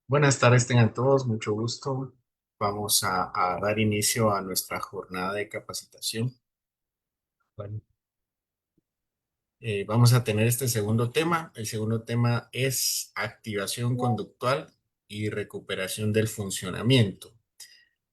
Buenas tardes, tengan todos, mucho gusto. Vamos a dar inicio a nuestra jornada de capacitación. Bueno, vamos a tener este segundo tema. El segundo tema es activación conductual y recuperación del funcionamiento.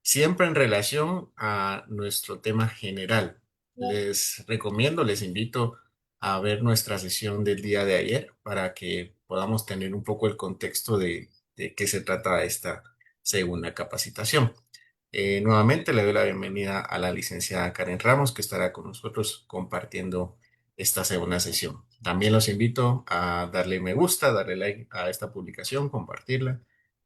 Siempre en relación a nuestro tema general. Les recomiendo, les invito a ver nuestra sesión del día de ayer para que podamos tener un poco el contexto de qué se trata esta segunda capacitación. Nuevamente le doy la bienvenida a la licenciada Karen Ramos, que estará con nosotros compartiendo esta segunda sesión. También los invito a darle me gusta, darle like a esta publicación, compartirla,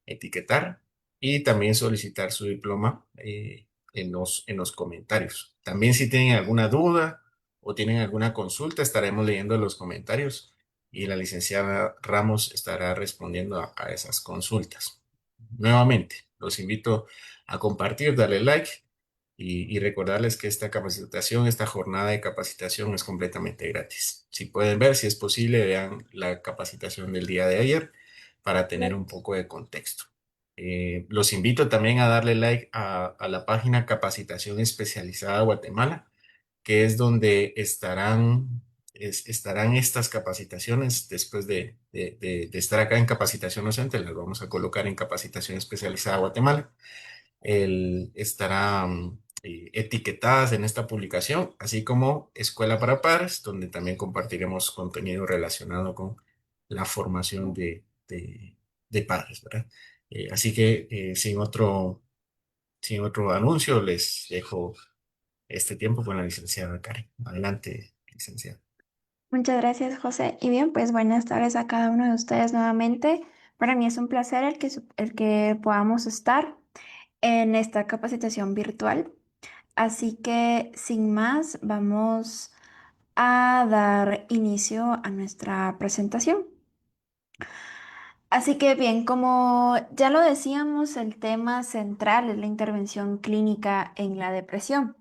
etiquetar y también solicitar su diploma en los comentarios. También si tienen alguna duda o tienen alguna consulta, estaremos leyendo los comentarios y la licenciada Ramos estará respondiendo a esas consultas. Nuevamente, los invito a compartir, darle like y recordarles que esta capacitación, esta jornada de capacitación es completamente gratis. Si pueden ver, si es posible, vean la capacitación del día de ayer para tener un poco de contexto. Los invito también a darle like a la página Capacitación Especializada Guatemala, que es donde estarán estas capacitaciones después de estar acá en capacitación docente, las vamos a colocar en Capacitación Especializada Guatemala. Estarán etiquetadas en esta publicación, así como Escuela para Padres, donde también compartiremos contenido relacionado con la formación de padres, ¿verdad? Así que sin otro anuncio, les dejo este tiempo con la licenciada Karen. Adelante, licenciada. Muchas gracias, José. Y bien, pues buenas tardes a cada uno de ustedes nuevamente. Para mí es un placer el que podamos estar en esta capacitación virtual. Así que, sin más, vamos a dar inicio a nuestra presentación. Así que bien, como ya lo decíamos, el tema central es la intervención clínica en la depresión.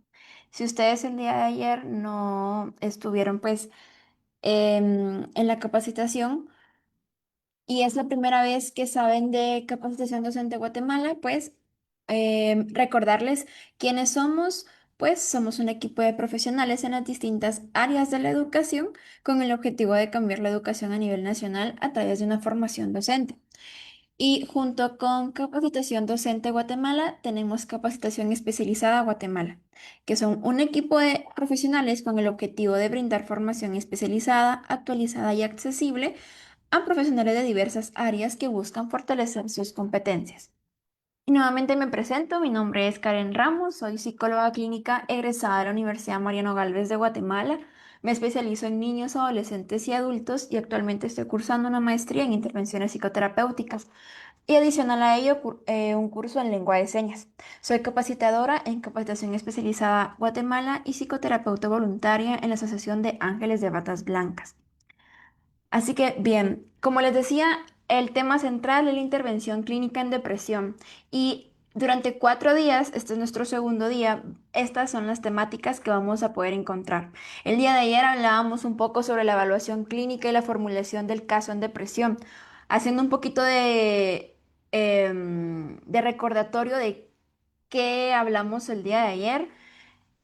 Si ustedes el día de ayer no estuvieron pues en la capacitación y es la primera vez que saben de Capacitación Docente Guatemala, pues recordarles quiénes somos. Pues somos un equipo de profesionales en las distintas áreas de la educación con el objetivo de cambiar la educación a nivel nacional a través de una formación docente. Y junto con Capacitación Docente Guatemala, tenemos Capacitación Especializada Guatemala, que son un equipo de profesionales con el objetivo de brindar formación especializada, actualizada y accesible a profesionales de diversas áreas que buscan fortalecer sus competencias. Y nuevamente me presento, mi nombre es Karen Ramos, soy psicóloga clínica egresada de la Universidad Mariano Galvez de Guatemala. Me especializo en niños, adolescentes y adultos y actualmente estoy cursando una maestría en intervenciones psicoterapéuticas y adicional a ello un curso en lengua de señas. Soy capacitadora en capacitación especializada Guatemala y psicoterapeuta voluntaria en la Asociación de Ángeles de Batas Blancas. Así que bien, como les decía, el tema central es la intervención clínica en depresión y durante 4 días, este es nuestro segundo día, estas son las temáticas que vamos a poder encontrar. El día de ayer hablábamos un poco sobre la evaluación clínica y la formulación del caso en depresión, haciendo un poquito de recordatorio de qué hablamos el día de ayer.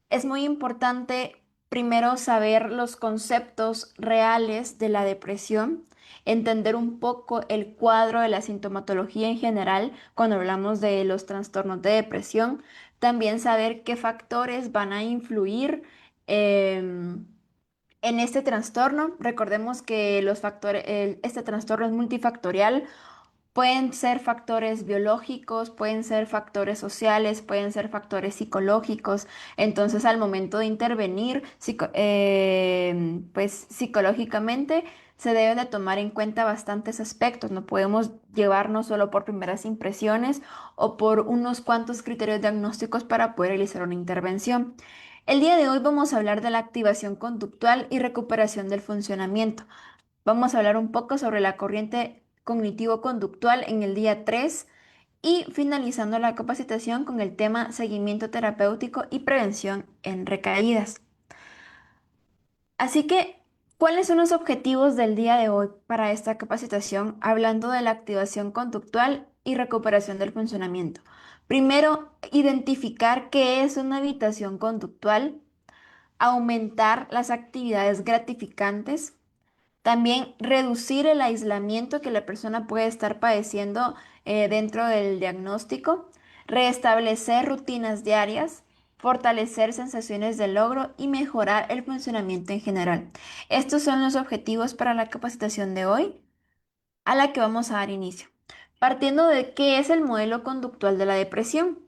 Es muy importante primero saber los conceptos reales de la depresión, entender un poco el cuadro de la sintomatología en general cuando hablamos de los trastornos de depresión, también saber qué factores van a influir en este trastorno. Recordemos que este trastorno es multifactorial. Pueden ser factores biológicos, pueden ser factores sociales, pueden ser factores psicológicos. Entonces, al momento de intervenir pues, psicológicamente, se deben de tomar en cuenta bastantes aspectos. No podemos llevarnos solo por primeras impresiones o por unos cuantos criterios diagnósticos para poder realizar una intervención. El día de hoy vamos a hablar de la activación conductual y recuperación del funcionamiento. Vamos a hablar un poco sobre la corriente cognitivo-conductual en el día 3 y finalizando la capacitación con el tema seguimiento terapéutico y prevención en recaídas. Así que, ¿cuáles son los objetivos del día de hoy para esta capacitación? Hablando de la activación conductual y recuperación del funcionamiento. Primero, identificar qué es una evitación conductual, aumentar las actividades gratificantes, también reducir el aislamiento que la persona puede estar padeciendo dentro del diagnóstico, restablecer rutinas diarias, fortalecer sensaciones de logro y mejorar el funcionamiento en general. Estos son los objetivos para la capacitación de hoy a la que vamos a dar inicio, partiendo de qué es el modelo conductual de la depresión.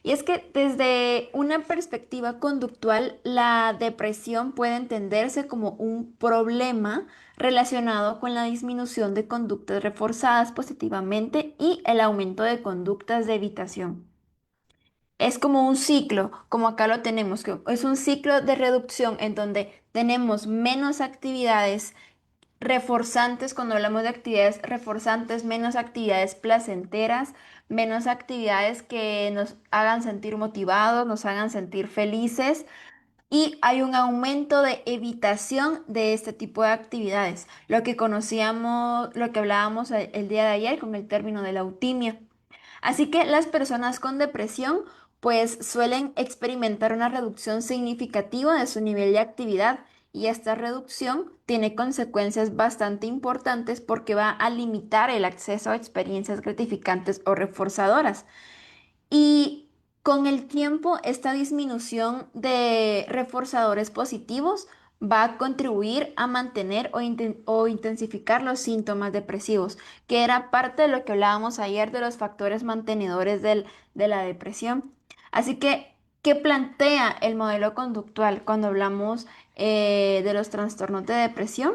Y es que desde una perspectiva conductual, la depresión puede entenderse como un problema relacionado con la disminución de conductas reforzadas positivamente y el aumento de conductas de evitación. Es como un ciclo, como acá lo tenemos, que es un ciclo de reducción en donde tenemos menos actividades reforzantes, cuando hablamos de actividades reforzantes, menos actividades placenteras, menos actividades que nos hagan sentir motivados, nos hagan sentir felices y hay un aumento de evitación de este tipo de actividades, lo que conocíamos, lo que hablábamos el día de ayer con el término de la eutimia. Así que las personas con depresión pues suelen experimentar una reducción significativa de su nivel de actividad y esta reducción tiene consecuencias bastante importantes porque va a limitar el acceso a experiencias gratificantes o reforzadoras. Y con el tiempo, esta disminución de reforzadores positivos va a contribuir a mantener o intensificar los síntomas depresivos, que era parte de lo que hablábamos ayer de los factores mantenedores de la depresión. Así que, ¿qué plantea el modelo conductual cuando hablamos de los trastornos de depresión?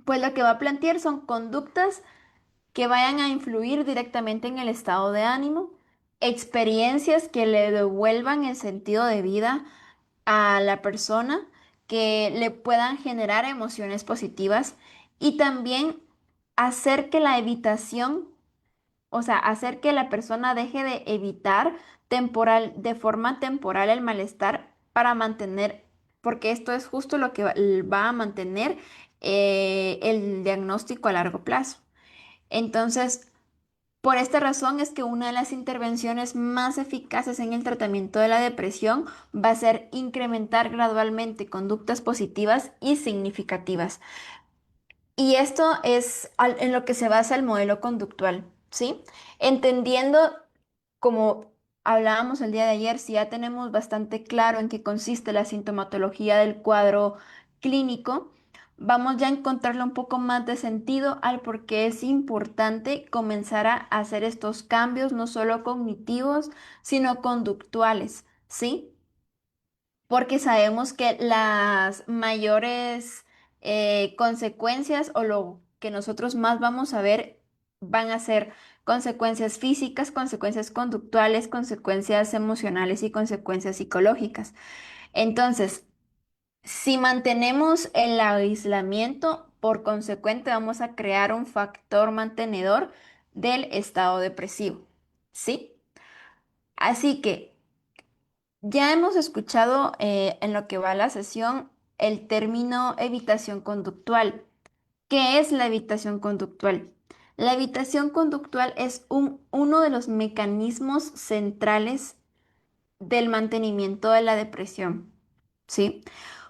Pues lo que va a plantear son conductas que vayan a influir directamente en el estado de ánimo, experiencias que le devuelvan el sentido de vida a la persona, que le puedan generar emociones positivas y también hacer que la evitación, o sea, hacer que la persona deje de evitar de forma temporal el malestar para mantener, porque esto es justo lo que va a mantener el diagnóstico a largo plazo. Entonces, por esta razón es que una de las intervenciones más eficaces en el tratamiento de la depresión va a ser incrementar gradualmente conductas positivas y significativas. Y esto es en lo que se basa el modelo conductual, ¿sí? Entendiendo, como hablábamos el día de ayer, si ya tenemos bastante claro en qué consiste la sintomatología del cuadro clínico, vamos ya a encontrarle un poco más de sentido al por qué es importante comenzar a hacer estos cambios, no solo cognitivos, sino conductuales, ¿sí? Porque sabemos que las mayores consecuencias o lo que nosotros más vamos a ver van a ser consecuencias físicas, consecuencias conductuales, consecuencias emocionales y consecuencias psicológicas. Entonces, si mantenemos el aislamiento, por consecuente vamos a crear un factor mantenedor del estado depresivo, ¿sí? Así que ya hemos escuchado en lo que va la sesión el término evitación conductual. ¿Qué es la evitación conductual? La evitación conductual es uno de los mecanismos centrales del mantenimiento de la depresión, ¿sí?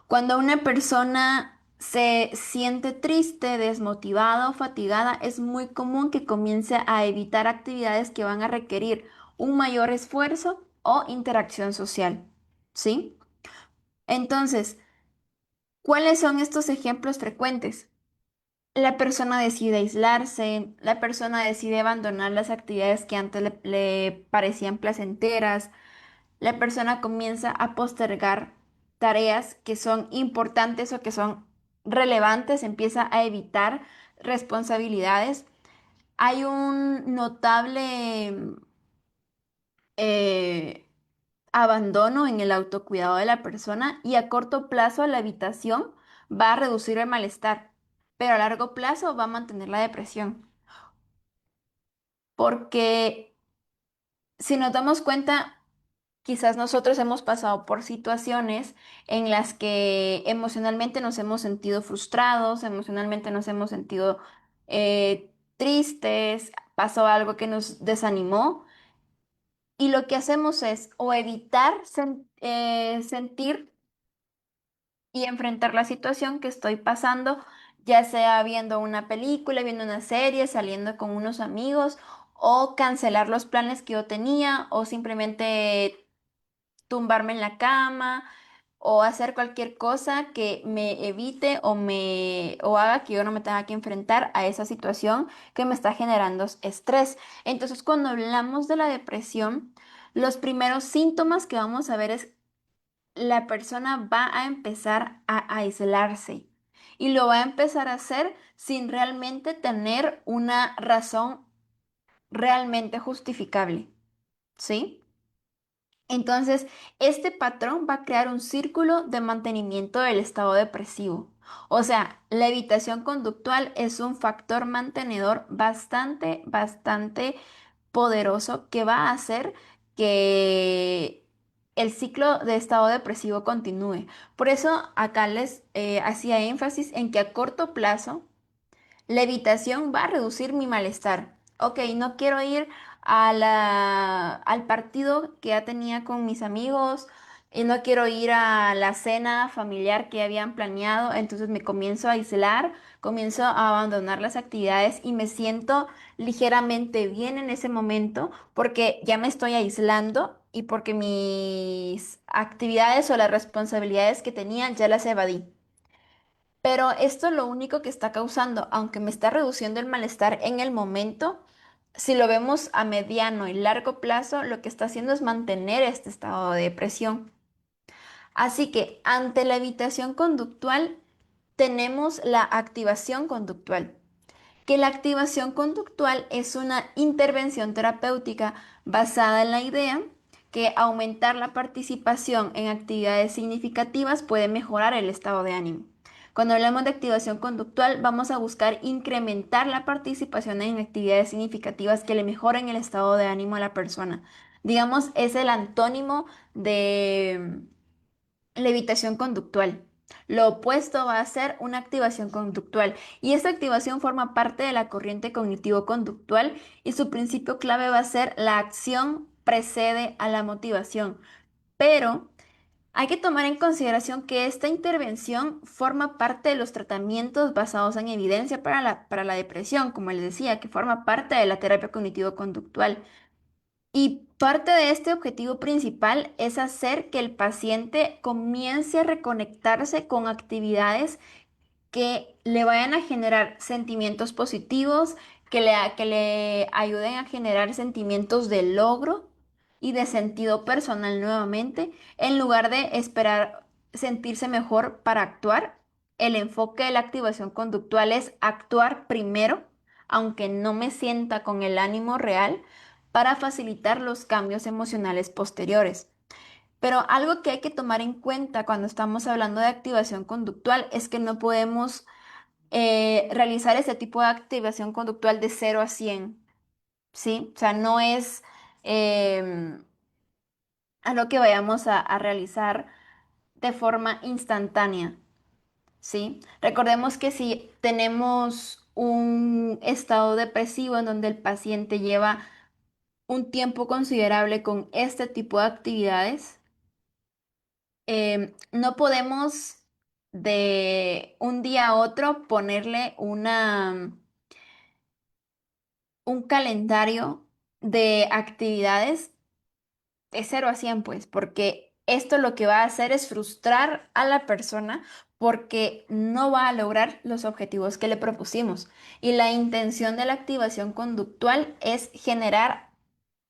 Cuando una persona se siente triste, desmotivada o fatigada, es muy común que comience a evitar actividades que van a requerir un mayor esfuerzo o interacción social, ¿sí? Entonces, ¿cuáles son estos ejemplos frecuentes? La persona decide aislarse, la persona decide abandonar las actividades que antes le parecían placenteras, la persona comienza a postergar tareas que son importantes o que son relevantes, empieza a evitar responsabilidades. Hay un notable eh, abandono en el autocuidado de la persona y a corto plazo la evitación va a reducir el malestar, pero a largo plazo va a mantener la depresión. Porque si nos damos cuenta, quizás nosotros hemos pasado por situaciones en las que emocionalmente nos hemos sentido frustrados, emocionalmente nos hemos sentido tristes, pasó algo que nos desanimó y lo que hacemos es o evitar sentir y enfrentar la situación que estoy pasando, ya sea viendo una película, viendo una serie, saliendo con unos amigos, o cancelar los planes que yo tenía, o simplemente tumbarme en la cama, o hacer cualquier cosa que me evite o haga que yo no me tenga que enfrentar a esa situación que me está generando estrés. Entonces, cuando hablamos de la depresión, los primeros síntomas que vamos a ver es la persona va a empezar a aislarse y lo va a empezar a hacer sin realmente tener una razón realmente justificable, ¿sí? Entonces, este patrón va a crear un círculo de mantenimiento del estado depresivo. O sea, la evitación conductual es un factor mantenedor bastante poderoso que va a hacer que el ciclo de estado depresivo continúe. Por eso acá les hacía énfasis en que a corto plazo la evitación va a reducir mi malestar. Ok, no quiero ir al partido que ya tenía con mis amigos y no quiero ir a la cena familiar que habían planeado, entonces me comienzo a aislar, comienzo a abandonar las actividades y me siento ligeramente bien en ese momento porque ya me estoy aislando y porque mis actividades o las responsabilidades que tenía ya las evadí. Pero esto lo único que está causando, aunque me está reduciendo el malestar en el momento, si lo vemos a mediano y largo plazo, lo que está haciendo es mantener este estado de depresión. Así que ante la evitación conductual, tenemos la activación conductual, que la activación conductual es una intervención terapéutica basada en la idea que aumentar la participación en actividades significativas puede mejorar el estado de ánimo. Cuando hablamos de activación conductual, vamos a buscar incrementar la participación en actividades significativas que le mejoren el estado de ánimo a la persona. Digamos, es el antónimo de la evitación conductual. Lo opuesto va a ser una activación conductual y esta activación forma parte de la corriente cognitivo-conductual y su principio clave va a ser la acción precede a la motivación. Pero hay que tomar en consideración que esta intervención forma parte de los tratamientos basados en evidencia para la depresión, como les decía, que forma parte de la terapia cognitivo-conductual. Y parte de este objetivo principal es hacer que el paciente comience a reconectarse con actividades que le vayan a generar sentimientos positivos, que le ayuden a generar sentimientos de logro y de sentido personal nuevamente, en lugar de esperar sentirse mejor para actuar. El enfoque de la activación conductual es actuar primero, aunque no me sienta con el ánimo real, para facilitar los cambios emocionales posteriores. Pero algo que hay que tomar en cuenta cuando estamos hablando de activación conductual es que no podemos realizar este tipo de activación conductual de 0 a 100, ¿sí? O sea, no es em, algo que vayamos a realizar de forma instantánea, ¿sí? Recordemos que si tenemos un estado depresivo en donde el paciente lleva un tiempo considerable con este tipo de actividades, no podemos de un día a otro ponerle un calendario de actividades de 0 a 100, pues, porque esto lo que va a hacer es frustrar a la persona porque no va a lograr los objetivos que le propusimos. Y la intención de la activación conductual es generar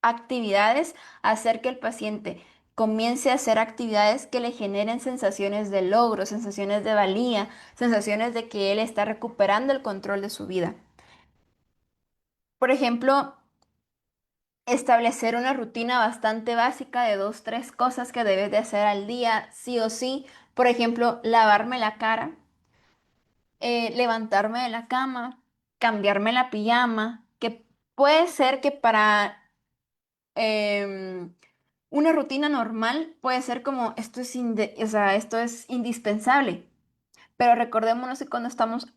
actividades, hacer que el paciente comience a hacer actividades que le generen sensaciones de logro, sensaciones de valía, sensaciones de que él está recuperando el control de su vida. Por ejemplo, establecer una rutina bastante básica de dos, tres cosas que debes de hacer al día, sí o sí. Por ejemplo, lavarme la cara, levantarme de la cama, cambiarme la pijama, que puede ser que para em, una rutina normal puede ser como o sea, esto es indispensable. Pero recordémonos que cuando estamos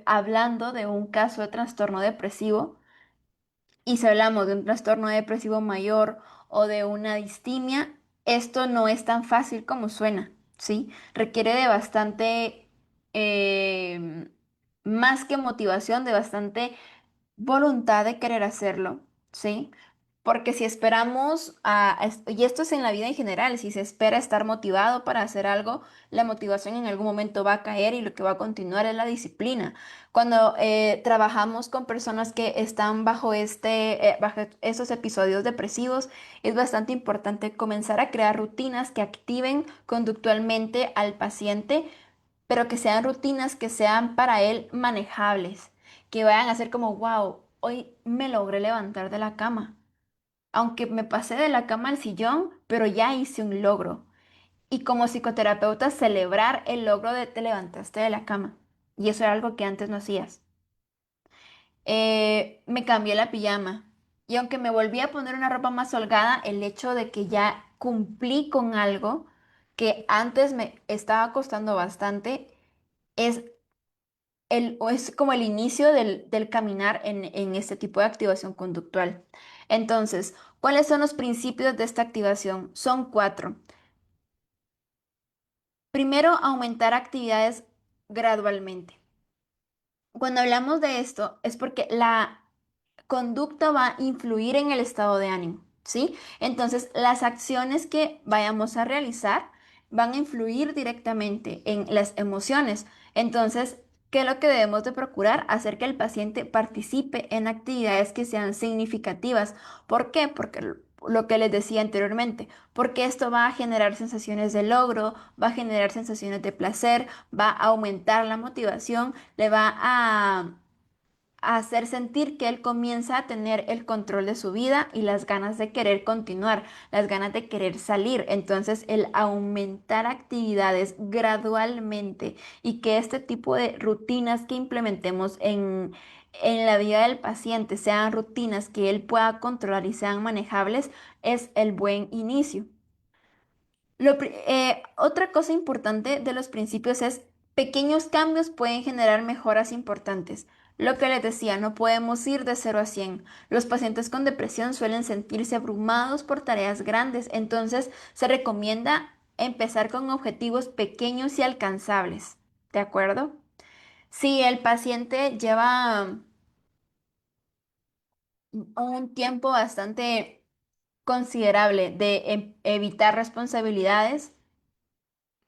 hablando de un caso de trastorno depresivo, Y si hablamos de un trastorno depresivo mayor o de una distimia, esto no es tan fácil como suena, ¿sí? Requiere de bastante, más que motivación, de bastante voluntad de querer hacerlo, ¿sí? Porque si esperamos y esto es en la vida en general, si se espera estar motivado para hacer algo, la motivación en algún momento va a caer y lo que va a continuar es la disciplina. Cuando trabajamos con personas que están bajo esos episodios depresivos, es bastante importante comenzar a crear rutinas que activen conductualmente al paciente, pero que sean rutinas que sean para él manejables, que vayan a ser como, wow, hoy me logré levantar de la cama, aunque me pasé de la cama al sillón, pero ya hice un logro. Y como psicoterapeuta, celebrar el logro de te levantaste de la cama. Y eso era algo que antes no hacías. Me cambié la pijama. Y aunque me volví a poner una ropa más holgada, el hecho de que ya cumplí con algo que antes me estaba costando bastante, es o es como el inicio del caminar en este tipo de activación conductual. Entonces, ¿cuáles son los principios de esta activación? Son cuatro. Primero, aumentar actividades gradualmente. Cuando hablamos de esto, es porque la conducta va a influir en el estado de ánimo, ¿sí? Entonces, las acciones que vayamos a realizar van a influir directamente en las emociones. Entonces, ¿qué es lo que debemos de procurar? Hacer que el paciente participe en actividades que sean significativas. ¿Por qué? Porque lo que les decía anteriormente, porque esto va a generar sensaciones de logro, va a generar sensaciones de placer, va a aumentar la motivación, le va a hacer sentir que él comienza a tener el control de su vida y las ganas de querer continuar, las ganas de querer salir. Entonces, el aumentar actividades gradualmente y que este tipo de rutinas que implementemos en la vida del paciente sean rutinas que él pueda controlar y sean manejables es el buen inicio. Otra cosa importante de los principios es pequeños cambios pueden generar mejoras importantes. Lo que les decía, no podemos ir de 0 a 100. Los pacientes con depresión suelen sentirse abrumados por tareas grandes, entonces se recomienda empezar con objetivos pequeños y alcanzables. ¿De acuerdo? Si el paciente lleva un tiempo bastante considerable de evitar responsabilidades,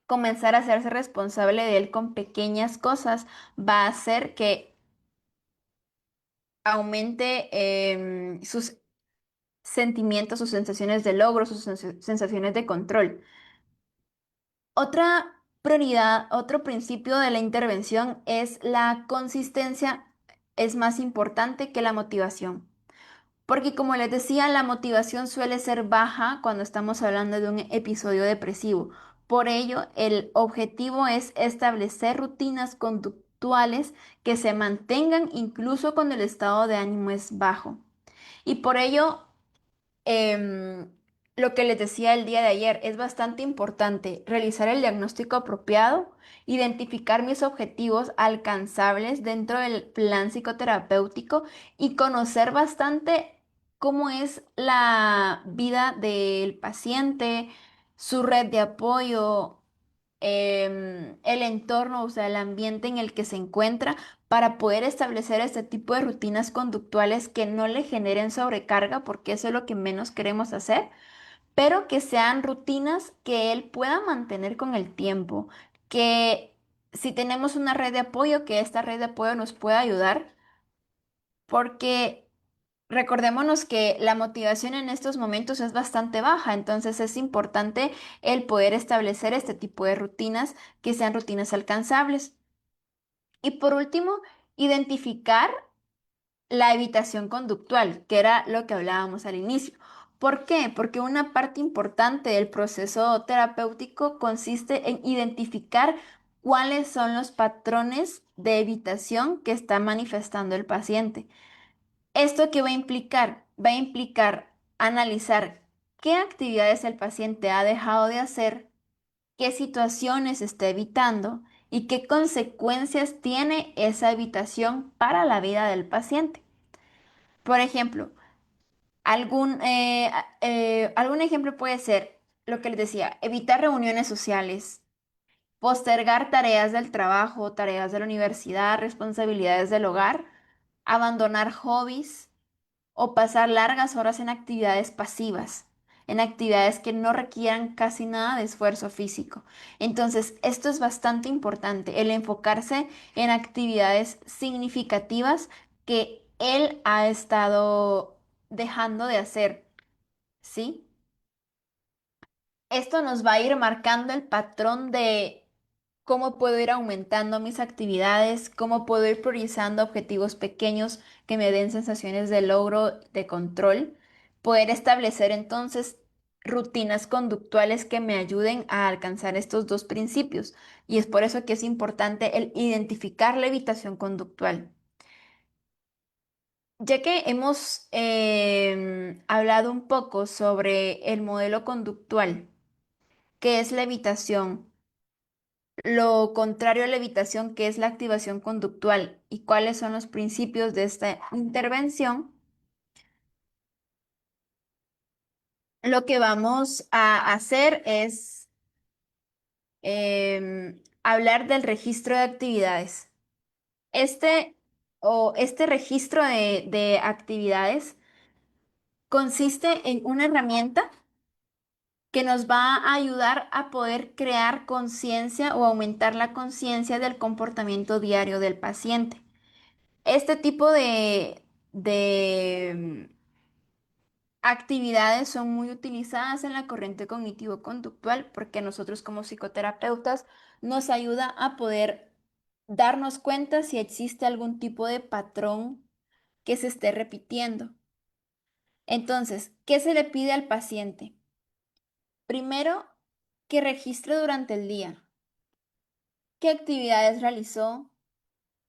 comenzar a hacerse responsable de él con pequeñas cosas va a hacer que aumente sus sentimientos, sus sensaciones de logro, sus sensaciones de control. Otra prioridad, otro principio de la intervención es la consistencia es más importante que la motivación. Porque como les decía, la motivación suele ser baja cuando estamos hablando de un episodio depresivo. Por ello, el objetivo es establecer rutinas conductuales que se mantengan incluso cuando el estado de ánimo es bajo. Y por ello, Em, lo que les decía el día de ayer, es bastante importante realizar el diagnóstico apropiado, identificar mis objetivos alcanzables dentro del plan psicoterapéutico y conocer bastante cómo es la vida del paciente, su red de apoyo, el entorno, o sea, el ambiente en el que se encuentra para poder establecer este tipo de rutinas conductuales que no le generen sobrecarga, porque eso es lo que menos queremos hacer, pero que sean rutinas que él pueda mantener con el tiempo, que si tenemos una red de apoyo, que esta red de apoyo nos pueda ayudar, porque recordémonos que la motivación en estos momentos es bastante baja, entonces es importante el poder establecer este tipo de rutinas que sean rutinas alcanzables. Y por último, identificar la evitación conductual, que era lo que hablábamos al inicio. ¿Por qué? Porque una parte importante del proceso terapéutico consiste en identificar cuáles son los patrones de evitación que está manifestando el paciente. ¿Esto qué va a implicar? Va a implicar analizar qué actividades el paciente ha dejado de hacer, qué situaciones está evitando y qué consecuencias tiene esa evitación para la vida del paciente. Por ejemplo, Algún ejemplo puede ser lo que les decía, evitar reuniones sociales, postergar tareas del trabajo, tareas de la universidad, responsabilidades del hogar, abandonar hobbies o pasar largas horas en actividades pasivas, en actividades que no requieran casi nada de esfuerzo físico. Entonces, esto es bastante importante, el enfocarse en actividades significativas que él ha estado dejando de hacer, ¿sí? Esto nos va a ir marcando el patrón de cómo puedo ir aumentando mis actividades, cómo puedo ir priorizando objetivos pequeños que me den sensaciones de logro, de control, poder establecer entonces rutinas conductuales que me ayuden a alcanzar estos dos principios. Y es por eso que es importante el identificar la evitación conductual. Ya que hemos hablado un poco sobre el modelo conductual, que es la evitación, lo contrario a la evitación, que es la activación conductual, y cuáles son los principios de esta intervención, lo que vamos a hacer es hablar del registro de actividades. Este este registro de actividades consiste en una herramienta que nos va a ayudar a poder crear conciencia o aumentar la conciencia del comportamiento diario del paciente. Este tipo de actividades son muy utilizadas en la corriente cognitivo-conductual porque nosotros como psicoterapeutas nos ayuda a poder darnos cuenta si existe algún tipo de patrón que se esté repitiendo. Entonces, ¿qué se le pide al paciente? Primero, que registre durante el día qué actividades realizó,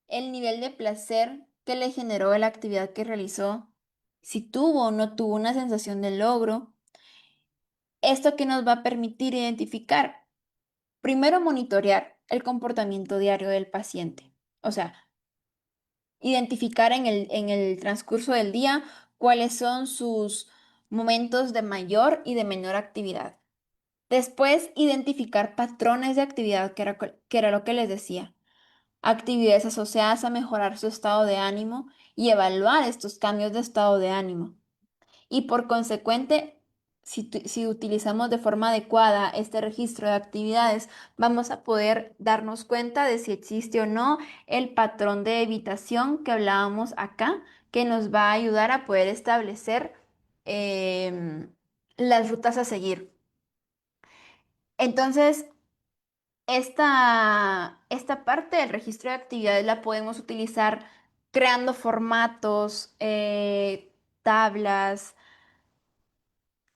el nivel de placer que le generó la actividad que realizó, si tuvo o no tuvo una sensación de logro. Esto que nos va a permitir identificar, primero monitorear el comportamiento diario del paciente, o sea, identificar en el transcurso del día cuáles son sus momentos de mayor y de menor actividad. Después, identificar patrones de actividad, que era lo que les decía, actividades asociadas a mejorar su estado de ánimo y evaluar estos cambios de estado de ánimo. Y por consecuente, si utilizamos de forma adecuada este registro de actividades, vamos a poder darnos cuenta de si existe o no el patrón de evitación que hablábamos acá, que nos va a ayudar a poder establecer em, las rutas a seguir. Entonces, esta parte del registro de actividades la podemos utilizar creando formatos, tablas.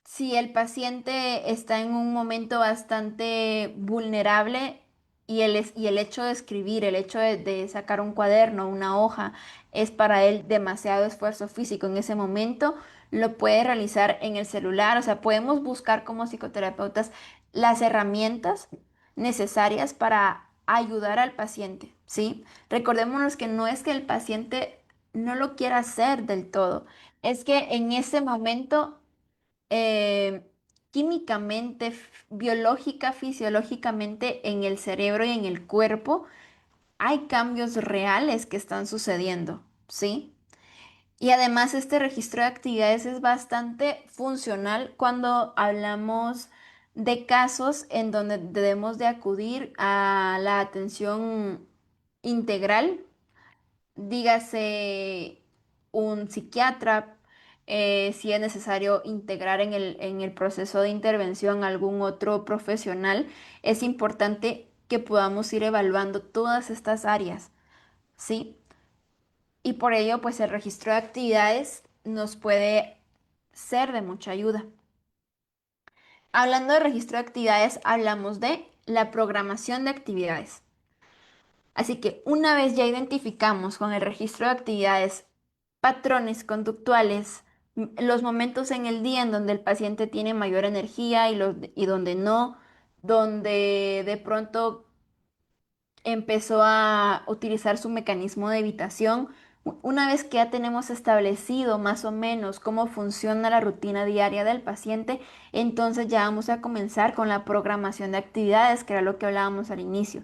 Si el paciente está en un momento bastante vulnerable y el hecho de escribir, el hecho de sacar un cuaderno, una hoja, es para él demasiado esfuerzo físico en ese momento, lo puede realizar en el celular. O sea, podemos buscar como psicoterapeutas las herramientas necesarias para ayudar al paciente, ¿sí? Recordémonos que no es que el paciente no lo quiera hacer del todo, es que en ese momento eh, químicamente, biológica, fisiológicamente en el cerebro y en el cuerpo, hay cambios reales que están sucediendo, ¿sí? Y además este registro de actividades es bastante funcional cuando hablamos de casos en donde debemos de acudir a la atención integral, dígase un psiquiatra, si es necesario integrar en el proceso de intervención algún otro profesional, es importante que podamos ir evaluando todas estas áreas, ¿sí? Y por ello, pues el registro de actividades nos puede ser de mucha ayuda. Hablando de registro de actividades, hablamos de la programación de actividades. Así que una vez ya identificamos con el registro de actividades patrones conductuales, los momentos en el día en donde el paciente tiene mayor energía y donde no, donde de pronto empezó a utilizar su mecanismo de evitación, Una vez que ya tenemos establecido más o menos cómo funciona la rutina diaria del paciente, entonces ya vamos a comenzar con la programación de actividades, que era lo que hablábamos al inicio.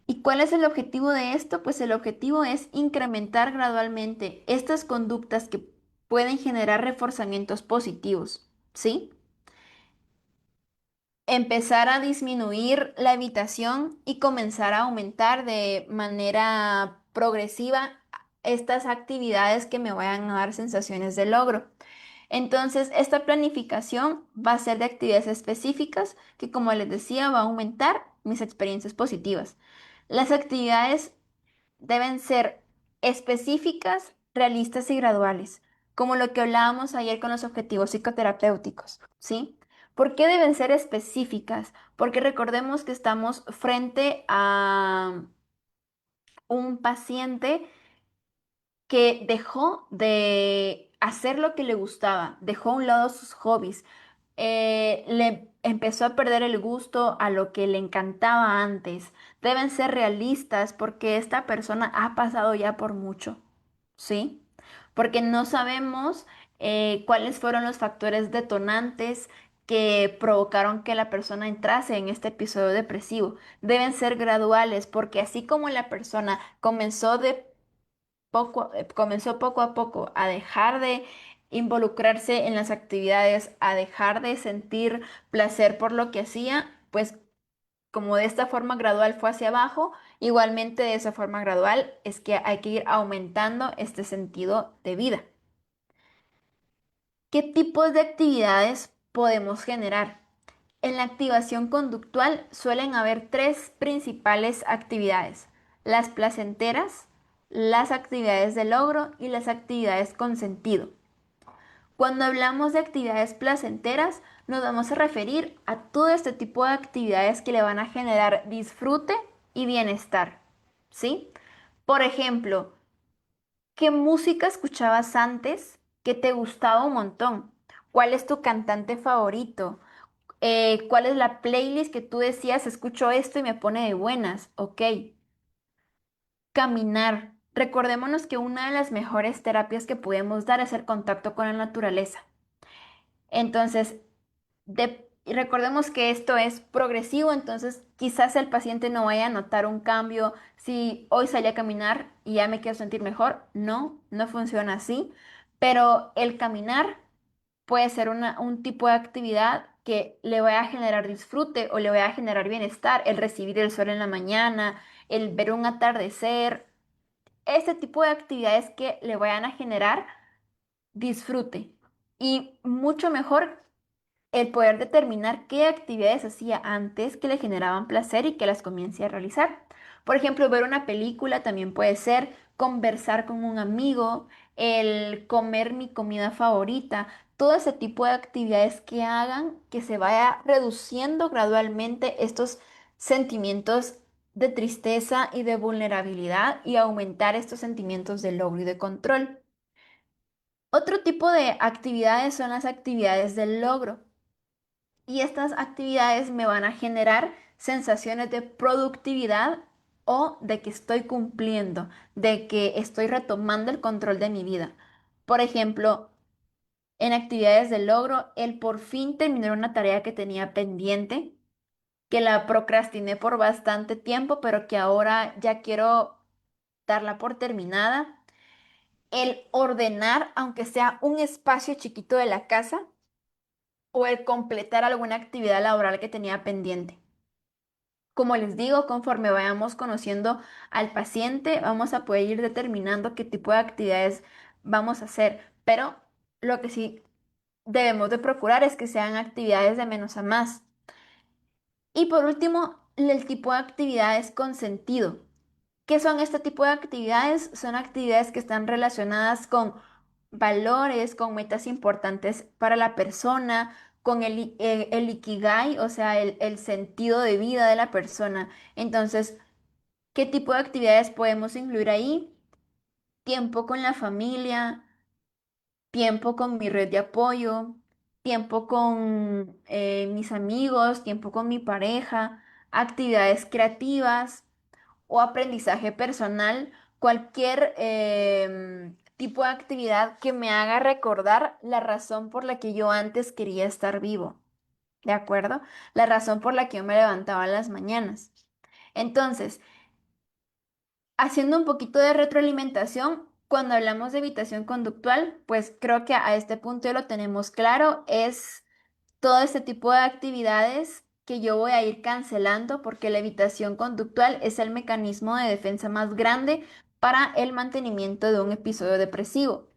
¿Y cuál es el objetivo de esto? Pues el objetivo es incrementar gradualmente estas conductas que pueden generar reforzamientos positivos, ¿sí? Empezar a disminuir la evitación y comenzar a aumentar de manera progresiva estas actividades que me vayan a dar sensaciones de logro. Entonces, esta planificación va a ser de actividades específicas que, como les decía, va a aumentar mis experiencias positivas. Las actividades deben ser específicas, realistas y graduales, como lo que hablábamos ayer con los objetivos psicoterapéuticos, ¿sí? ¿Por qué deben ser específicas? Porque recordemos que estamos frente a un paciente que dejó de hacer lo que le gustaba, dejó a un lado sus hobbies, le empezó a perder el gusto a lo que le encantaba antes. Deben ser realistas porque esta persona ha pasado ya por mucho, ¿sí? Porque no sabemos cuáles fueron los factores detonantes que provocaron que la persona entrase en este episodio depresivo. Deben ser graduales porque así como la persona comenzó poco a poco a dejar de involucrarse en las actividades, a dejar de sentir placer por lo que hacía, pues como de esta forma gradual fue hacia abajo, igualmente de esa forma gradual es que hay que ir aumentando este sentido de vida. ¿Qué tipos de actividades podemos generar? En la activación conductual suelen haber tres principales actividades: las placenteras, las actividades de logro y las actividades con sentido. Cuando hablamos de actividades placenteras, nos vamos a referir a todo este tipo de actividades que le van a generar disfrute y bienestar, ¿sí? Por ejemplo, ¿qué música escuchabas antes que te gustaba un montón? ¿Cuál es tu cantante favorito? ¿Cuál es la playlist que tú decías, escucho esto y me pone de buenas? Ok. Caminar. Recordémonos que una de las mejores terapias que podemos dar es el contacto con la naturaleza. Entonces, y recordemos que esto es progresivo, entonces quizás el paciente no vaya a notar un cambio si hoy salí a caminar y ya me quiero sentir mejor. No, no funciona así, pero el caminar puede ser un tipo de actividad que le vaya a generar disfrute o le vaya a generar bienestar, el recibir el sol en la mañana, el ver un atardecer, este tipo de actividades que le vayan a generar disfrute. Y mucho mejor el poder determinar qué actividades hacía antes que le generaban placer y que las comience a realizar. Por ejemplo, ver una película también puede ser conversar con un amigo, el comer mi comida favorita, todo ese tipo de actividades que hagan que se vaya reduciendo gradualmente estos sentimientos de tristeza y de vulnerabilidad y aumentar estos sentimientos de logro y de control. Otro tipo de actividades son las actividades del logro. Y estas actividades me van a generar sensaciones de productividad o de que estoy cumpliendo, de que estoy retomando el control de mi vida. Por ejemplo, en actividades de logro, el por fin terminar una tarea que tenía pendiente, que la procrastiné por bastante tiempo, pero que ahora ya quiero darla por terminada. El ordenar, aunque sea un espacio chiquito de la casa, o el completar alguna actividad laboral que tenía pendiente. Como les digo, conforme vayamos conociendo al paciente, vamos a poder ir determinando qué tipo de actividades vamos a hacer. Pero lo que sí debemos de procurar es que sean actividades de menos a más. Y por último, el tipo de actividades con sentido. ¿Qué son este tipo de actividades? Son actividades que están relacionadas con valores, con metas importantes para la persona, con el ikigai, o sea, el sentido de vida de la persona. Entonces, ¿qué tipo de actividades podemos incluir ahí? Tiempo con la familia, tiempo con mi red de apoyo, tiempo con mis amigos, tiempo con mi pareja, actividades creativas o aprendizaje personal cualquier tipo de actividad que me haga recordar la razón por la que yo antes quería estar vivo, ¿de acuerdo? La razón por la que yo me levantaba en las mañanas. Entonces, haciendo un poquito de retroalimentación, cuando hablamos de evitación conductual, pues creo que a este punto ya lo tenemos claro, es todo este tipo de actividades que yo voy a ir cancelando porque la evitación conductual es el mecanismo de defensa más grande para el mantenimiento de un episodio depresivo.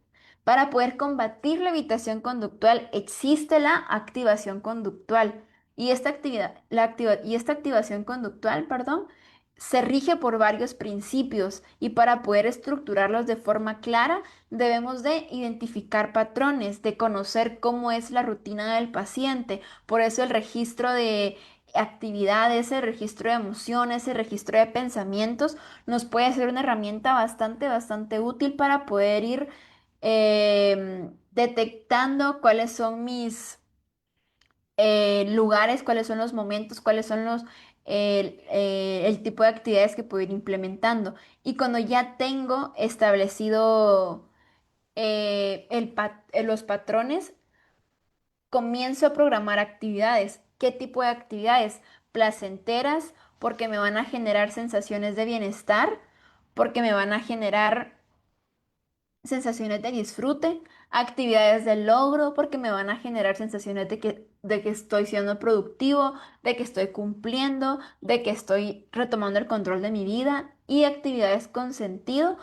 Para poder combatir la evitación conductual existe la activación conductual y esta activación conductual, perdón, se rige por varios principios y para poder estructurarlos de forma clara debemos de identificar patrones, de conocer cómo es la rutina del paciente. Por eso el registro de actividades, el registro de emociones, el registro de pensamientos nos puede ser una herramienta bastante útil para poder ir detectando cuáles son mis lugares, cuáles son los momentos, cuáles son el tipo de actividades que puedo ir implementando. Y cuando ya tengo establecido los patrones, comienzo a programar actividades. ¿Qué tipo de actividades? Placenteras, porque me van a generar sensaciones de bienestar, porque me van a generar sensaciones de disfrute, actividades de logro, porque me van a generar sensaciones de que estoy siendo productivo, de que estoy cumpliendo, de que estoy retomando el control de mi vida, y actividades con sentido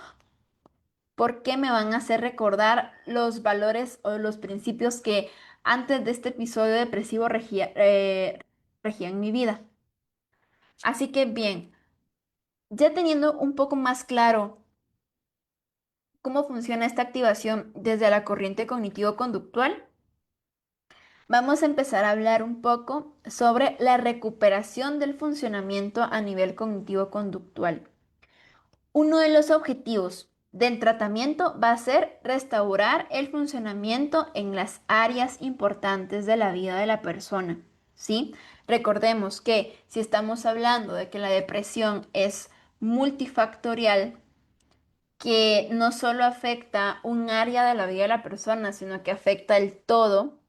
porque me van a hacer recordar los valores o los principios que antes de este episodio depresivo regían mi vida. Así que bien, ya teniendo un poco más claro cómo funciona esta activación desde la corriente cognitivo-conductual, vamos a empezar a hablar un poco sobre la recuperación del funcionamiento a nivel cognitivo-conductual. Uno de los objetivos del tratamiento va a ser restaurar el funcionamiento en las áreas importantes de la vida de la persona, ¿sí? Recordemos que si estamos hablando de que la depresión es multifactorial, que no solo afecta un área de la vida de la persona, sino que afecta el todo,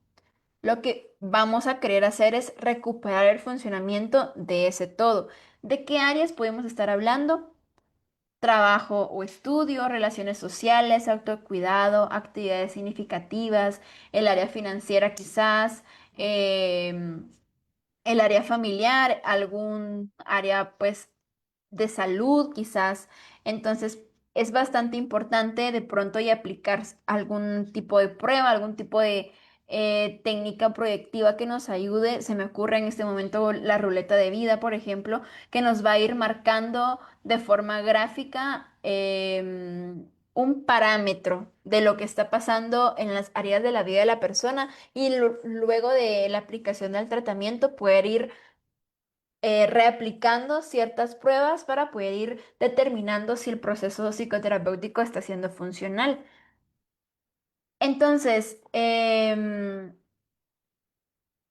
lo que vamos a querer hacer es recuperar el funcionamiento de ese todo. ¿De qué áreas podemos estar hablando? Trabajo o estudio, relaciones sociales, autocuidado, actividades significativas, el área financiera quizás, el área familiar, algún área pues de salud quizás. Entonces es bastante importante de pronto y aplicar algún tipo de prueba, algún tipo de técnica proyectiva que nos ayude. Se me ocurre en este momento la ruleta de vida, por ejemplo, que nos va a ir marcando de forma gráfica un parámetro de lo que está pasando en las áreas de la vida de la persona y luego de la aplicación del tratamiento poder ir reaplicando ciertas pruebas para poder ir determinando si el proceso psicoterapéutico está siendo funcional. Entonces,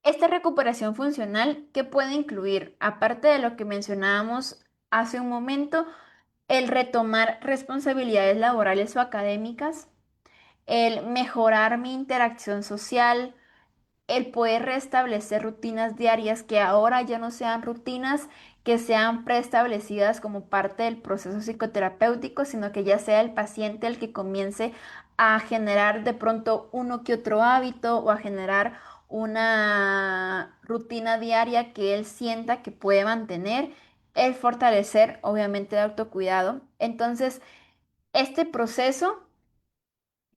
esta recuperación funcional, ¿qué puede incluir? Aparte de lo que mencionábamos hace un momento, el retomar responsabilidades laborales o académicas, el mejorar mi interacción social, el poder restablecer rutinas diarias que ahora ya no sean rutinas que sean preestablecidas como parte del proceso psicoterapéutico, sino que ya sea el paciente el que comience a generar de pronto uno que otro hábito o a generar una rutina diaria que él sienta que puede mantener, el fortalecer obviamente el autocuidado. Entonces, este proceso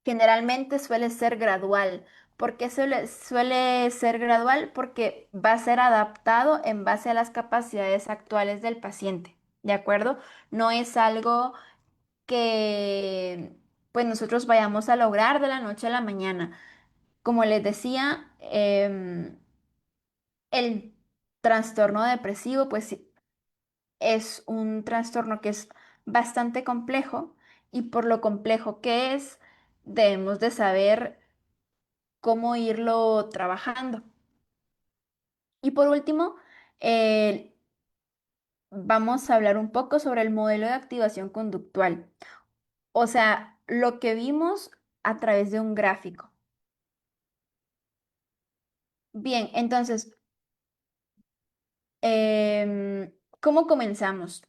generalmente suele ser gradual. ¿Por qué suele ser gradual? Porque va a ser adaptado en base a las capacidades actuales del paciente, ¿de acuerdo? No es algo que pues nosotros vayamos a lograr de la noche a la mañana. Como les decía, el trastorno depresivo pues sí, es un trastorno que es bastante complejo y por lo complejo que es, debemos de saber cómo irlo trabajando. Y por último, eh, vamos a hablar un poco sobre el modelo de activación conductual. O sea, lo que vimos a través de un gráfico. Bien, entonces, ¿cómo comenzamos?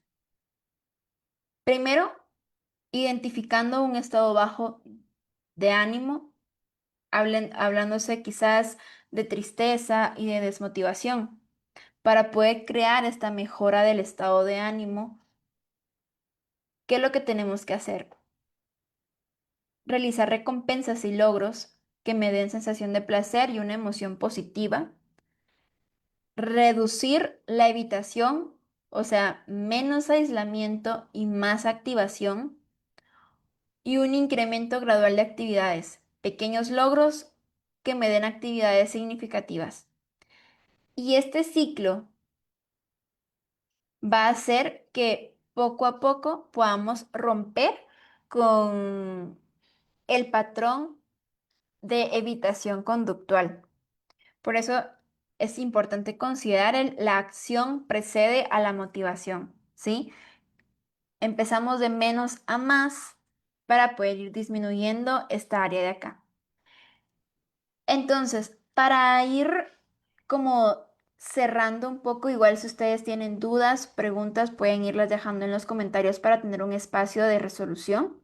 Primero, identificando un estado bajo de ánimo, hablándose quizás de tristeza y de desmotivación. Para poder crear esta mejora del estado de ánimo, ¿qué es lo que tenemos que hacer? Realizar recompensas y logros que me den sensación de placer y una emoción positiva. Reducir la evitación, o sea, menos aislamiento y más activación. Y un incremento gradual de actividades, pequeños logros que me den actividades significativas. Y este ciclo va a hacer que poco a poco podamos romper con el patrón de evitación conductual. Por eso es importante considerar la acción precede a la motivación, ¿sí? Empezamos de menos a más para poder ir disminuyendo esta área de acá. Entonces, para ir como cerrando un poco, igual si ustedes tienen dudas, preguntas, pueden irlas dejando en los comentarios para tener un espacio de resolución.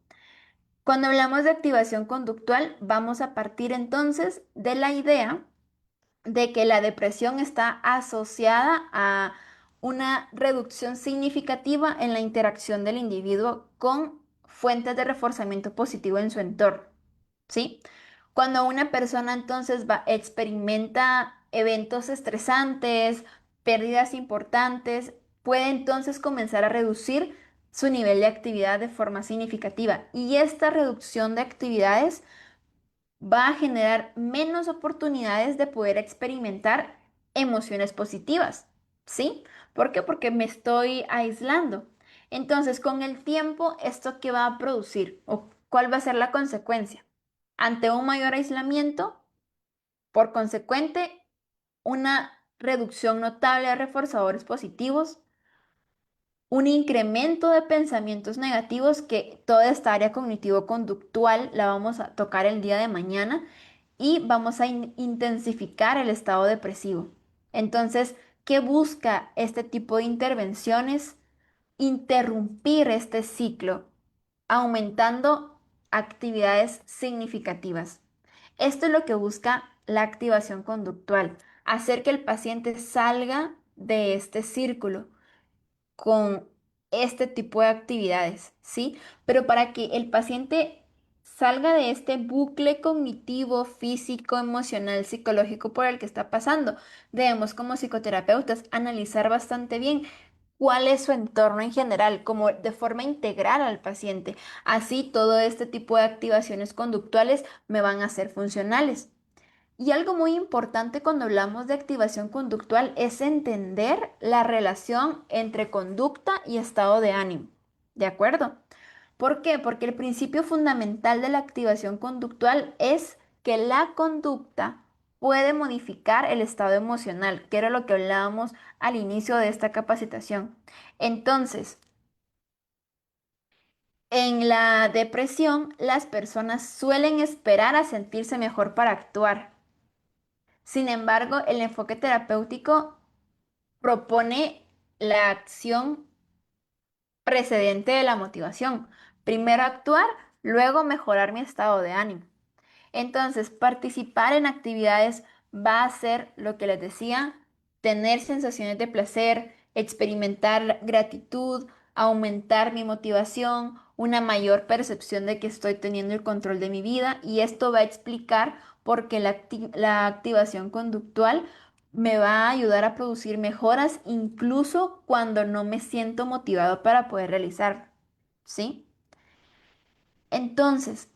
Cuando hablamos de activación conductual, vamos a partir entonces de la idea de que la depresión está asociada a una reducción significativa en la interacción del individuo con fuentes de reforzamiento positivo en su entorno, ¿sí? Cuando una persona entonces experimenta eventos estresantes, pérdidas importantes, puede entonces comenzar a reducir su nivel de actividad de forma significativa. Y esta reducción de actividades va a generar menos oportunidades de poder experimentar emociones positivas, ¿sí? ¿Por qué? Porque me estoy aislando. Entonces, con el tiempo, ¿esto qué va a producir? ¿O cuál va a ser la consecuencia? Ante un mayor aislamiento, por consecuente, una reducción notable de reforzadores positivos, un incremento de pensamientos negativos, que toda esta área cognitivo-conductual la vamos a tocar el día de mañana, y vamos a intensificar el estado depresivo. Entonces, ¿qué busca este tipo de intervenciones? Interrumpir este ciclo, aumentando actividades significativas. Esto es lo que busca la activación conductual, hacer que el paciente salga de este círculo con este tipo de actividades, ¿sí? Pero para que el paciente salga de este bucle cognitivo, físico, emocional, psicológico por el que está pasando, debemos como psicoterapeutas analizar bastante bien cuál es su entorno en general, como de forma integral al paciente. Así todo este tipo de activaciones conductuales me van a ser funcionales. Y algo muy importante cuando hablamos de activación conductual es entender la relación entre conducta y estado de ánimo. ¿De acuerdo? ¿Por qué? Porque el principio fundamental de la activación conductual es que la conducta puede modificar el estado emocional, que era lo que hablábamos al inicio de esta capacitación. Entonces, en la depresión, las personas suelen esperar a sentirse mejor para actuar. Sin embargo, el enfoque terapéutico propone la acción precedente de la motivación. Primero actuar, luego mejorar mi estado de ánimo. Entonces, participar en actividades va a ser lo que les decía, tener sensaciones de placer, experimentar gratitud, aumentar mi motivación, una mayor percepción de que estoy teniendo el control de mi vida, y esto va a explicar por qué la activación conductual me va a ayudar a producir mejoras incluso cuando no me siento motivado para poder realizarlo, ¿sí? Entonces,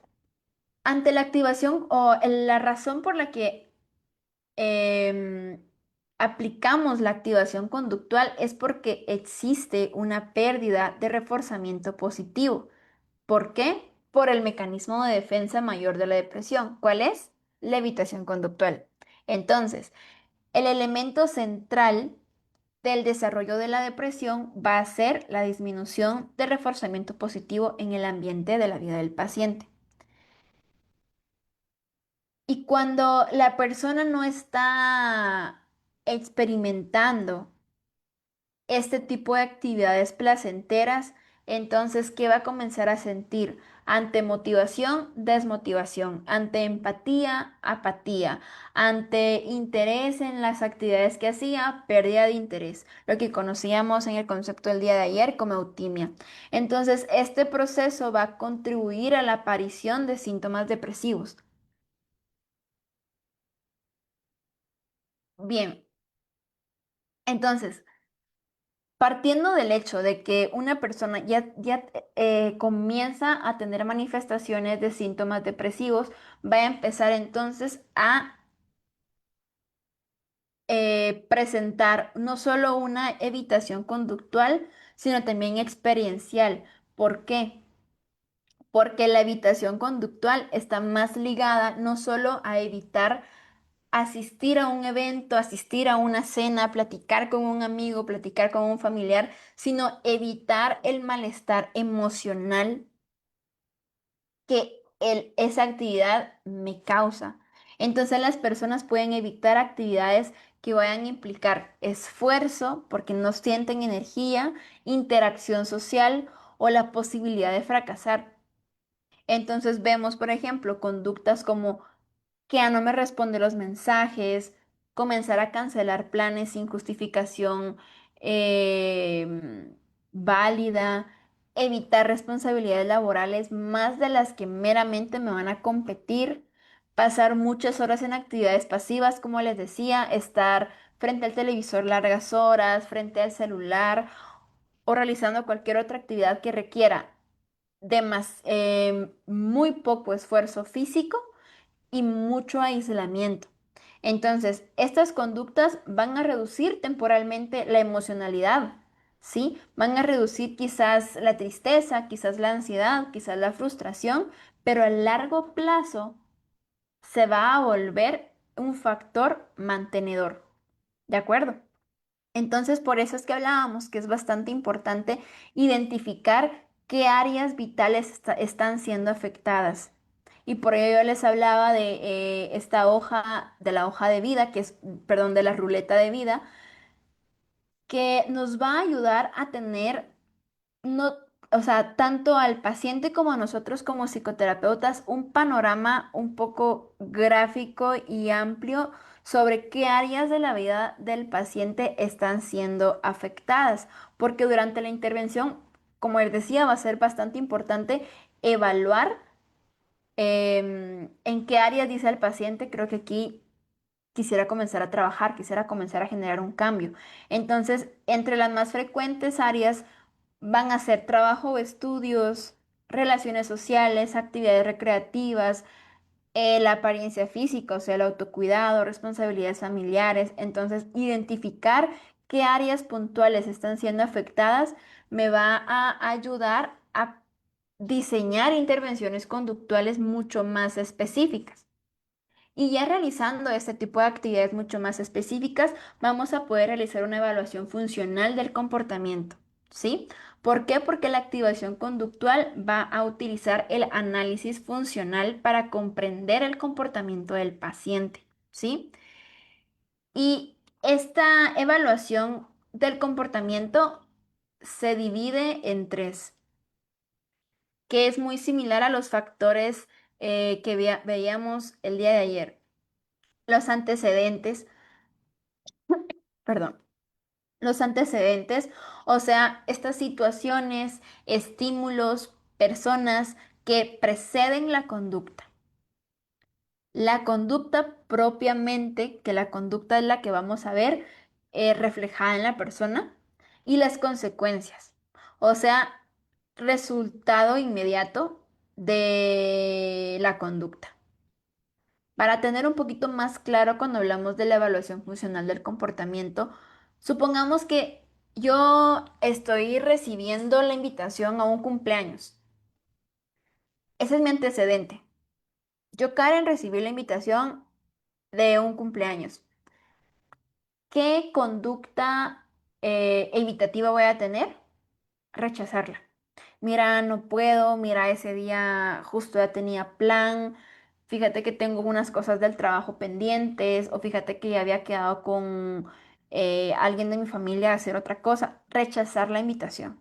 ante la activación o la razón por la que em, aplicamos la activación conductual es porque existe una pérdida de reforzamiento positivo. ¿Por qué? Por el mecanismo de defensa mayor de la depresión. ¿Cuál es? La evitación conductual. Entonces, el elemento central del desarrollo de la depresión va a ser la disminución de reforzamiento positivo en el ambiente de la vida del paciente. Y cuando la persona no está experimentando este tipo de actividades placenteras, entonces, ¿qué va a comenzar a sentir? Ante motivación, desmotivación, ante empatía, apatía, ante interés en las actividades que hacía, pérdida de interés, lo que conocíamos en el concepto del día de ayer como eutimia. Entonces, este proceso va a contribuir a la aparición de síntomas depresivos. Bien, entonces, partiendo del hecho de que una persona ya comienza a tener manifestaciones de síntomas depresivos, va a empezar entonces a presentar no solo una evitación conductual, sino también experiencial. ¿Por qué? Porque la evitación conductual está más ligada no solo a evitar asistir a un evento, asistir a una cena, platicar con un amigo, platicar con un familiar, sino evitar el malestar emocional que esa actividad me causa. Entonces las personas pueden evitar actividades que vayan a implicar esfuerzo porque no sienten energía, interacción social o la posibilidad de fracasar. Entonces vemos, por ejemplo, conductas como que ya no me responde los mensajes, comenzar a cancelar planes sin justificación válida, evitar responsabilidades laborales más de las que meramente me van a competir, pasar muchas horas en actividades pasivas, como les decía, estar frente al televisor largas horas, frente al celular o realizando cualquier otra actividad que requiera muy poco esfuerzo físico y mucho aislamiento. Entonces, estas conductas van a reducir temporalmente la emocionalidad, ¿sí? Van a reducir quizás la tristeza, quizás la ansiedad, quizás la frustración, pero a largo plazo se va a volver un factor mantenedor, ¿de acuerdo? Entonces, por eso es que hablábamos que es bastante importante identificar qué áreas vitales están siendo afectadas. Y por ello yo les hablaba de esta hoja, de la hoja de vida, que es, perdón, de la ruleta de vida, que nos va a ayudar a tener no, o sea, tanto al paciente como a nosotros como psicoterapeutas, un panorama un poco gráfico y amplio sobre qué áreas de la vida del paciente están siendo afectadas, porque durante la intervención, como les decía, va a ser bastante importante evaluar en qué áreas dice el paciente. Creo que aquí quisiera comenzar a trabajar, quisiera comenzar a generar un cambio. Entonces, entre las más frecuentes áreas van a ser trabajo o estudios, relaciones sociales, actividades recreativas, la apariencia física, o sea, el autocuidado, responsabilidades familiares. Entonces, identificar qué áreas puntuales están siendo afectadas me va a ayudar a diseñar intervenciones conductuales mucho más específicas. Y ya realizando este tipo de actividades mucho más específicas, vamos a poder realizar una evaluación funcional del comportamiento, ¿sí? ¿Por qué? Porque la activación conductual va a utilizar el análisis funcional para comprender el comportamiento del paciente, ¿sí? Y esta evaluación del comportamiento se divide en tres, que es muy similar a los factores que veíamos el día de ayer. Los antecedentes, perdón, los antecedentes, o sea, estas situaciones, estímulos, personas que preceden la conducta. La conducta propiamente, que la conducta es la que vamos a ver reflejada en la persona, y las consecuencias, o sea, resultado inmediato de la conducta. Para tener un poquito más claro cuando hablamos de la evaluación funcional del comportamiento, supongamos que yo estoy recibiendo la invitación a un cumpleaños. Ese es mi antecedente. Yo, Karen, recibí la invitación de un cumpleaños. ¿Qué conducta evitativa voy a tener? Rechazarla. Mira, no puedo, mira, ese día justo ya tenía plan, fíjate que tengo unas cosas del trabajo pendientes, o fíjate que ya había quedado con alguien de mi familia a hacer otra cosa. Rechazar la invitación.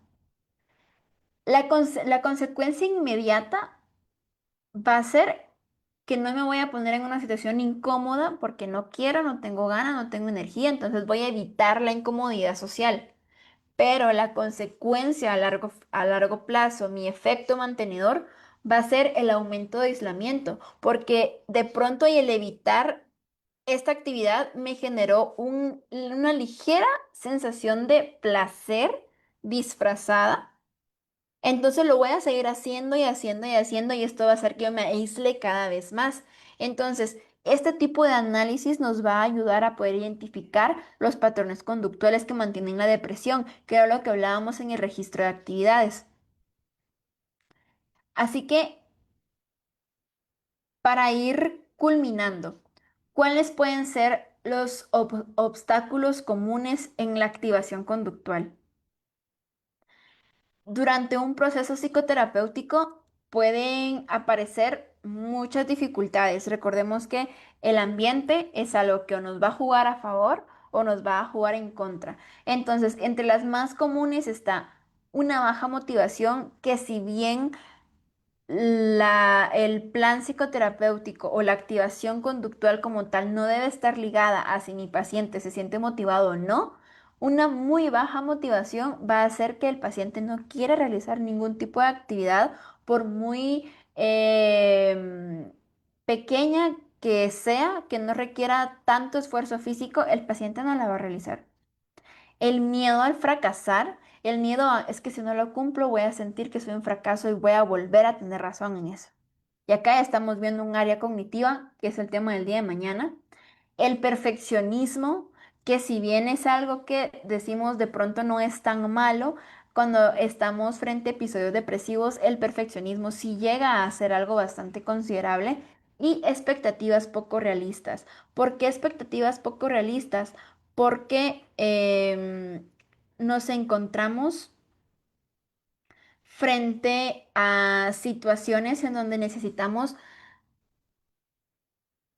La consecuencia inmediata va a ser que no me voy a poner en una situación incómoda porque no quiero, no tengo ganas, no tengo energía, entonces voy a evitar la incomodidad social. Pero la consecuencia a largo plazo, mi efecto mantenedor, va a ser el aumento de aislamiento, porque de pronto y el evitar esta actividad me generó una ligera sensación de placer disfrazada, entonces lo voy a seguir haciendo y haciendo y haciendo y esto va a hacer que yo me aísle cada vez más. Entonces, este tipo de análisis nos va a ayudar a poder identificar los patrones conductuales que mantienen la depresión, que era lo que hablábamos en el registro de actividades. Así que, para ir culminando, ¿cuáles pueden ser los obstáculos comunes en la activación conductual? Durante un proceso psicoterapéutico pueden aparecer muchas dificultades. Recordemos que el ambiente es algo que o nos va a jugar a favor o nos va a jugar en contra. Entonces, entre las más comunes está una baja motivación que, si bien el plan psicoterapéutico o la activación conductual como tal no debe estar ligada a si mi paciente se siente motivado o no. Una muy baja motivación va a hacer que el paciente no quiera realizar ningún tipo de actividad, por muy pequeña que sea, que no requiera tanto esfuerzo físico, el paciente no la va a realizar. El miedo al fracasar, el miedo a, es que si no lo cumplo voy a sentir que soy un fracaso y voy a volver a tener razón en eso. Y acá ya estamos viendo un área cognitiva, que es el tema del día de mañana. El perfeccionismo, que si bien es algo que decimos de pronto no es tan malo, cuando estamos frente a episodios depresivos, el perfeccionismo sí llega a ser algo bastante considerable. Y expectativas poco realistas. ¿Por qué expectativas poco realistas? Porque nos encontramos frente a situaciones en donde necesitamos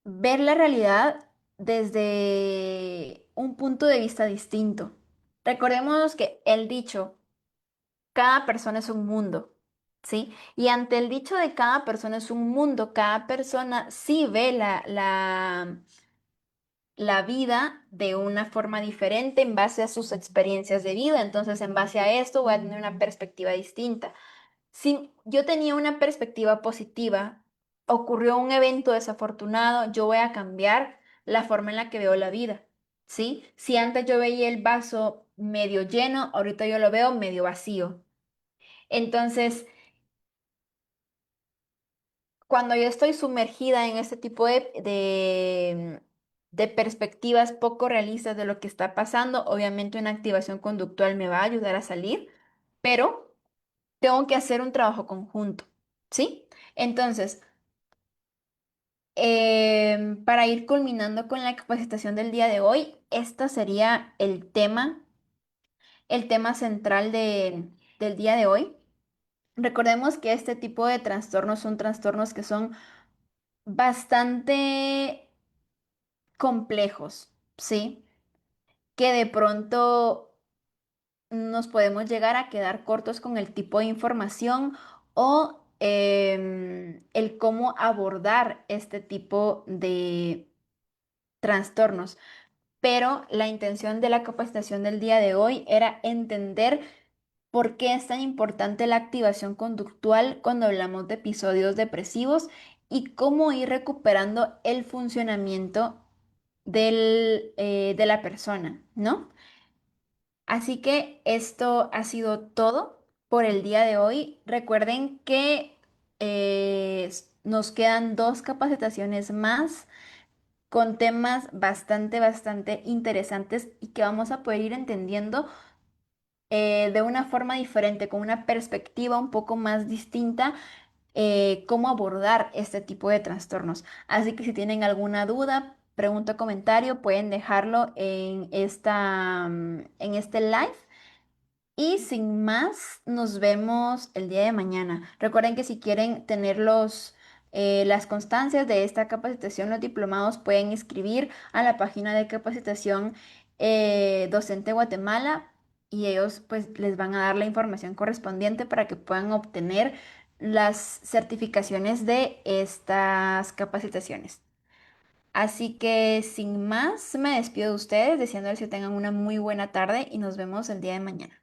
ver la realidad desde un punto de vista distinto. Recordemos que el dicho, cada persona es un mundo, ¿sí? Y ante el dicho de cada persona es un mundo, cada persona sí ve la vida de una forma diferente en base a sus experiencias de vida. Entonces, en base a esto, voy a tener una perspectiva distinta. Si yo tenía una perspectiva positiva, ocurrió un evento desafortunado, yo voy a cambiar la forma en la que veo la vida, ¿sí? Si antes yo veía el vaso medio lleno, ahorita yo lo veo medio vacío. Entonces, cuando yo estoy sumergida en este tipo de perspectivas poco realistas de lo que está pasando, obviamente una activación conductual me va a ayudar a salir, pero tengo que hacer un trabajo conjunto, ¿sí? Entonces, para ir culminando con la capacitación del día de hoy, este sería el tema central del día de hoy. Recordemos que este tipo de trastornos son trastornos que son bastante complejos, ¿sí? Que de pronto nos podemos llegar a quedar cortos con el tipo de información o el cómo abordar este tipo de trastornos. Pero la intención de la capacitación del día de hoy era entender por qué es tan importante la activación conductual cuando hablamos de episodios depresivos y cómo ir recuperando el funcionamiento de la persona, ¿no? Así que esto ha sido todo por el día de hoy. Recuerden que nos quedan dos capacitaciones más con temas bastante interesantes y que vamos a poder ir entendiendo de una forma diferente, con una perspectiva un poco más distinta, cómo abordar este tipo de trastornos. Así que si tienen alguna duda, pregunta o comentario, pueden dejarlo en en este live. Y sin más, nos vemos el día de mañana. Recuerden que si quieren tener las constancias de esta capacitación, los diplomados pueden escribir a la página de capacitación Docente Guatemala y ellos pues les van a dar la información correspondiente para que puedan obtener las certificaciones de estas capacitaciones. Así que sin más, me despido de ustedes, deseándoles que tengan una muy buena tarde y nos vemos el día de mañana.